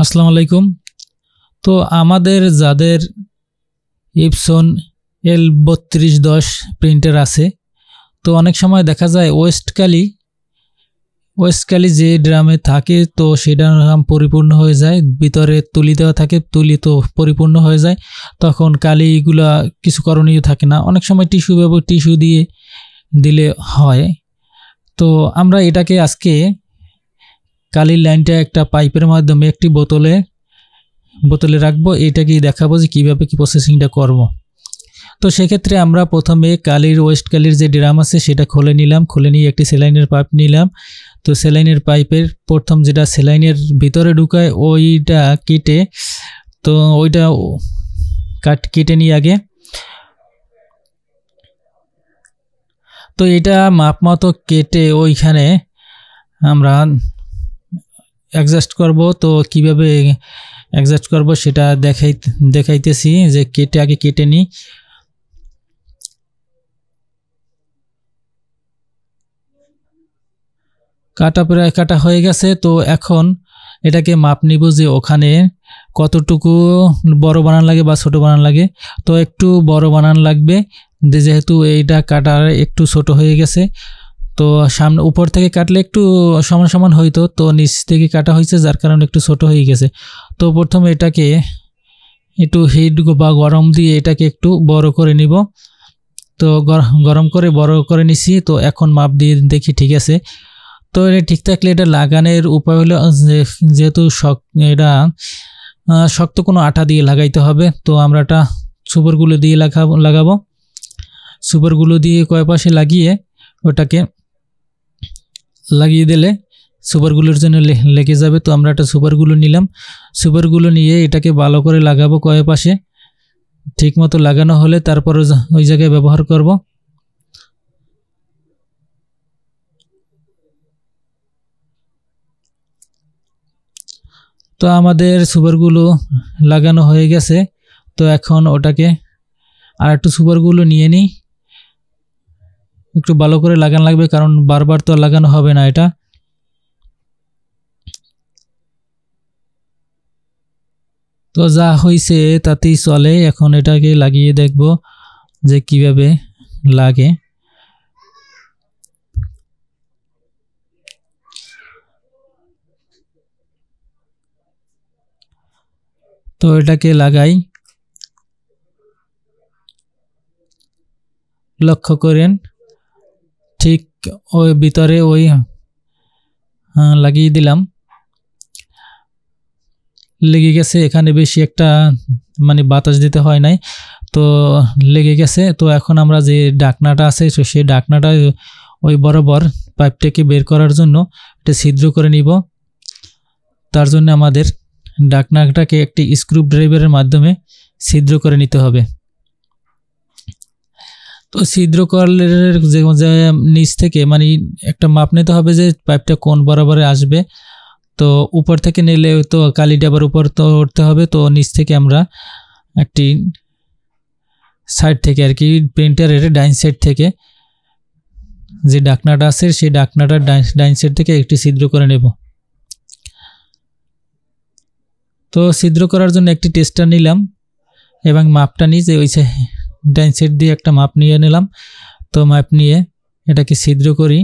আসসালামু আলাইকুম। তো আমাদের যাদের ইপসন L3210 প্রিন্টার আছে, তো অনেক সময় দেখা যায় ওয়েস্টকালি যে ড্রামে থাকে তো সেটা ড্রাম পরিপূর্ণ হয়ে যায়, ভিতরে তুলি দেওয়া থাকে, তুলি তো পরিপূর্ণ হয়ে যায়, তখন কালিগুলা কিছু করণীয় থাকে না। অনেক সময় টিস্যু দিয়ে দিলে হয়। তো আমরা এটাকে আজকে কালির লাইনটা একটা পাইপের মাধ্যমে একটি বোতলে রাখবো, এটাকেই দেখাবো যে কীভাবে কি প্রসেসিংটা করব। তো সেক্ষেত্রে আমরা প্রথমে ওয়েস্ট কালির যে ড্রাম আছে সেটা খুলে নিয়ে একটি সেলাইনের পাইপ নিলাম। তো সেলাইনের পাইপের প্রথম যেটা সেলাইনের ভিতরে ঢুকায় ওইটা কেটে নিই আগে। তো এটা মাপ মতো কেটে ওইখানে আমরা অ্যাডজাস্ট করব। তো কিভাবে অ্যাডজাস্ট করব সেটা দেখাইতেছি, যে আগে কেটে নিই। প্রায় কাটা হয়ে গেছে। তো এখন এটাকে মাপ নিব যে ওখানে কতটুকু বড় বানান লাগে বা ছোট বানান লাগে। তো একটু বড় বানান লাগবে, যেহেতু এইটা কাটার একটু ছোট হয়ে গেছে। তো সামনে উপর থেকে কাটলে একটু সমান সমান হইতো, তো নিচ থেকে কাটা হয়েছে যার কারণে একটু ছোট হয়ে গেছে। তো প্রথমে এটাকে একটু হিট বা গরম দিয়ে এটাকে একটু বড় করে নিব। তো গরম করে বড় করে নিছি। তো এখন মাপ দিয়ে দেখি ঠিক আছে। তো এটা ঠিক থাকলে এটা লাগানোর উপায় হলো, যেহেতু এটা শক্ত কোনো আঠা দিয়ে লাগাইতে হবে। তো আমরা এটা সুপারগুলো দিয়ে লাগাবো। সুপারগুলো দিয়ে কয় পাশে লাগিয়ে ওটাকে লাগিয়ে দিলে সুপারগুলোর জন্য লেগে যাবে। তো আমরা একটা সুপারগুলো নিলাম, সুপারগুলো নিয়ে এটাকে ভালো করে লাগাবো কয় পাশে। ঠিক মতো লাগানো হলে তারপর ওই জায়গায় ব্যবহার করব। তো আমাদের সুপারগুলো লাগানো হয়ে গেছে। তো এখন ওটাকে আর একটু সুপারগুলো নিয়ে নিই, একটু ভালো করে লাগানো লাগবে, কারণ বারবার তো লাগানো হবে না এটা। তো যা হয়েছে তাতেই চলে। এখন এটাকে লাগিয়ে দেখব যে কিভাবে লাগে। তো এটাকে লাগাই, লক্ষ্য করেন ঠিক ওই ভিতরে লাগিয়ে দিলাম, লেগে গেছে। এখানে বেশি একটা বাতাস দিতে হয় নাই, তো লেগে গেছে। তো এখন আমরা যে ঢাকনাটা আছে সেই ঢাকনাটা ওই বরাবর পাইপটাকে বের করার জন্য এটা ছিদ্র করে নিব। তার জন্য আমাদের ঢাকনাটাকে একটি স্ক্রু ড্রাইভারের মাধ্যমে ছিদ্র করে নিতে হবে। তো ছিদ্র করলে যে নিচ থেকে একটা মাপ নিতে হবে যে পাইপটা কোন বরাবরে আসবে। তো উপর থেকে নিলে তো কালিটা আবার উপর তো উঠতে হবে। তো নিচ থেকে আমরা একটি সাইড থেকে আর কি প্রিন্টারের ডাইন সাইড থেকে যে ঢাকনাটা আছে সেই ঢাকনাটার ডাইন সাইড থেকে একটি ছিদ্র করে নেব। তো ছিদ্র করার জন্য একটি টেস্টার নিলাম এবং মাপটা নিয়ে যে ওই ডাইন সাইড দিয়ে একটা মাপ নিয়ে নিলাম। তো মাপ নিয়ে এটাকে ছিদ্র করি।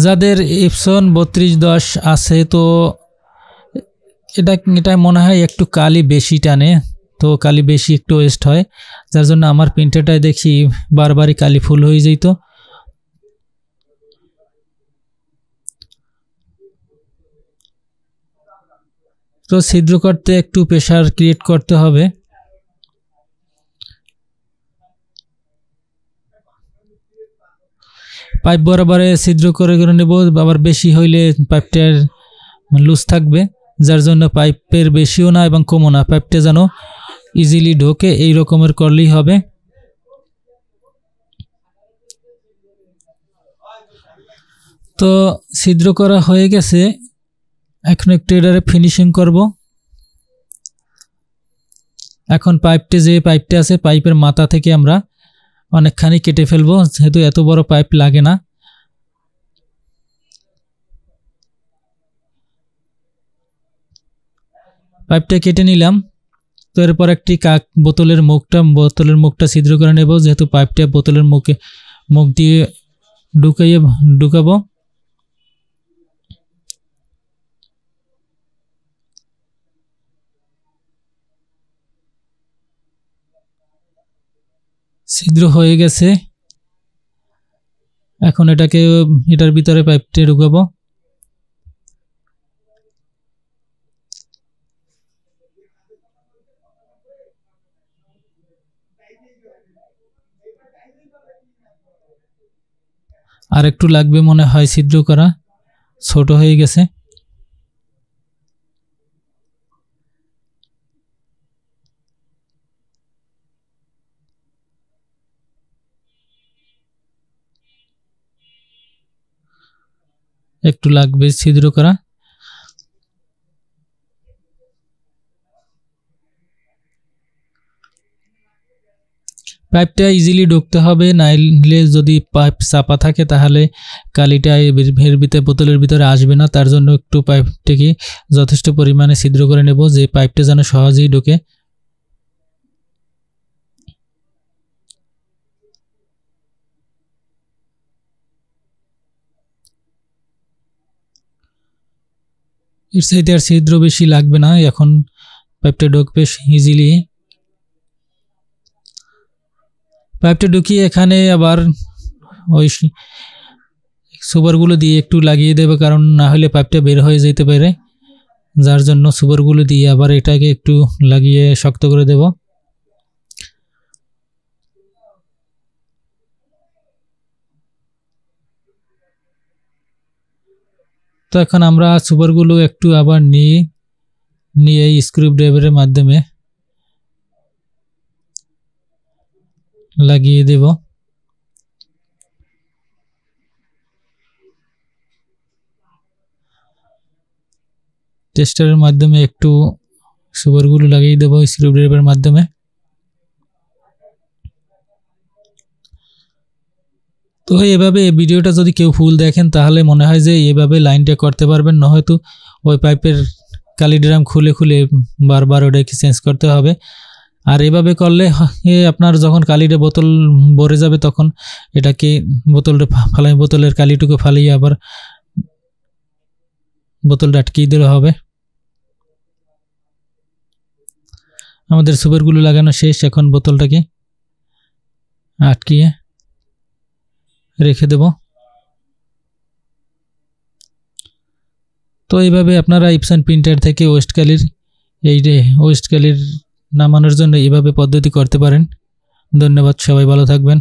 যাদের ইপসন 3210 আছে তো এটা মনে হয় একটু কালি বেশি টানে, তো কালি বেশি একটু ওয়েস্ট হয়, যার জন্য আমার প্রিন্টারটায় দেখি বারবারই কালি ফুল হয়ে যেত। তো ছিদ্র করতে একটু প্রেসার ক্রিয়েট করতে হবে। পাইপ বরাবরে ছিদ্র করে নেব, আবার বেশি হইলে পাইপটার লুজ থাকবে, যার জন্য পাইপের বেশিও না এবং কমও না, পাইপটা যেন ইজিলি ঢোকে এই রকমের করলেই হবে। তো ছিদ্র করা হয়ে গেছে, এখন একটু এটারে ফিনিশিং করব। এখন যে পাইপটা আছে পাইপের মাথা থেকে আমরা অনেকখানি কেটে ফেলবো, যেহেতু এত বড় পাইপ লাগে না। পাইপটা কেটে নিলাম। তো এরপর একটি বোতলের মুখটা ছিদ্র করে নেব, যেহেতু পাইপটা বোতলের মুখ দিয়ে ঢুকাবো। ছিদ্র হয়ে গেছে, এখন এটার ভিতরে পাইপটা ঢুকাবো। আর একটু লাগবে মনে হয় ছিদ্র করা, ছোট হয়ে গেছে। একটু লাগবে ছিদ্র করা। পাইপটা ইজিলি ঢুকতে হবে, নাইলে যদি পাইপ চাপা থাকে তাহলে কালিটা বোতলের ভিতরে আসবে না। তার জন্য একটু পাইপটাকে যথেষ্ট পরিমাণে ছিদ্র করে নেব, যে পাইপটা যেন সহজেই ঢোকে। এর সাইডে আর ছিদ্র বেশি লাগবে না, এখন পাইপটা ঢুকবে ইজিলি। পাইপটা ঢুকিয়ে এখানে আবার ওই সুপারগুলো দিয়ে একটু লাগিয়ে দেবে, কারণ না হলে পাইপটা বের হয়ে যেতে পারে। যার জন্য সুপারগুলো দিয়ে আবার এটাকে একটু লাগিয়ে শক্ত করে দেব। তো এখন আমরা সুপারগুলো একটু আবার নিয়ে স্ক্রু ড্রাইভারের মাধ্যমে লাগিয়ে দেব। টেস্টারের মাধ্যমে একটু সুপারগুলো লাগিয়ে দেব স্ক্রু ড্রাইভারের মাধ্যমে। তো এভাবে ভিডিওটা যদি কেউ ফুল দেখেন তাহলে মনে হয় যে এভাবে লাইনটা করতে পারবেন, নয়তো ওই পাইপের কালি ড্রাম খুলে বারবার ওটাকে চেঞ্জ করতে হবে। আর এভাবে করলে আপনার যখন কালিটা বোতল ভরে যাবে তখন এটাকে বোতলের কালিটুকু ফালিয়ে আবার বোতলটা আটকিয়ে দিলে হবে। আমাদের সুপারগুলো লাগানো শেষ, এখন বোতলটাকে আটকিয়ে রেখে দেব। তো এইভাবে আপনারা ইপসন প্রিন্টার থেকে ওয়েস্ট কালির নামানোর জন্য এইভাবে পদ্ধতি করতে পারেন। ধন্যবাদ, সবাই ভালো থাকবেন।